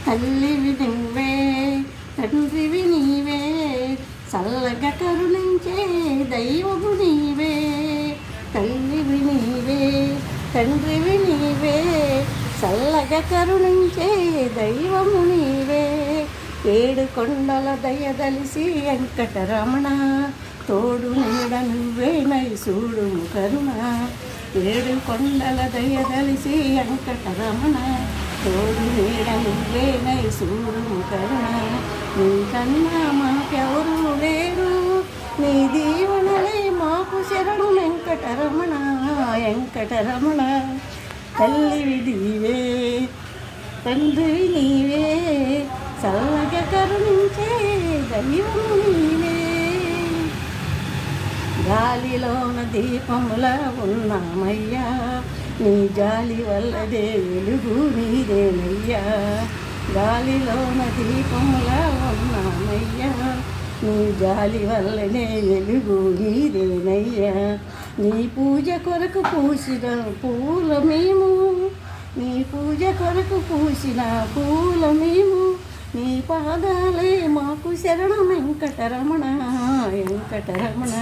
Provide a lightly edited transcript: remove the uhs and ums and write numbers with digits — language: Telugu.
తల్లివి నువ్వే తండ్రివి నీవే చల్లగా కరుణించే దైవము నీవే. తల్లివి నీవే తండ్రివి నీవే చల్లగా కరుణించే దైవము నీవే. ఏడు కొండల దయదలిసి వెంకటరమణ తోడు నీడ నువ్వేనై చూడు కరుణ. ఏడు కొండల దయదలిసి వెంకటరమణ తోడు నీడ నువ్వేనై చూడు కరుణ. నీకన్నా మాకెవరు లేరు నీ దీవెనలే మాకు శరణు వెంకటరమణ. వెంకటరమణ తల్లివి నీవే తండ్రివి నీవే చల్లగా కరుణించే దైవము నీవే. గాలిలోన దీపముల ఉన్నామయ్యా నీ జాలి వల్లదే వెలుగు నీదేనయ్యా. గాలిలోన దీపముల ఉన్నామయ్యా నీ జాలి వల్లనే వెలుగు నీదేనయ్యా. నీ పూజ కొరకు పూసిన పూల మేము నీ పూజ కొరకు పూసిన పూల మేము నీ పాదాలే మాకు శరణం వెంకటరమణ. వెంకటరమణ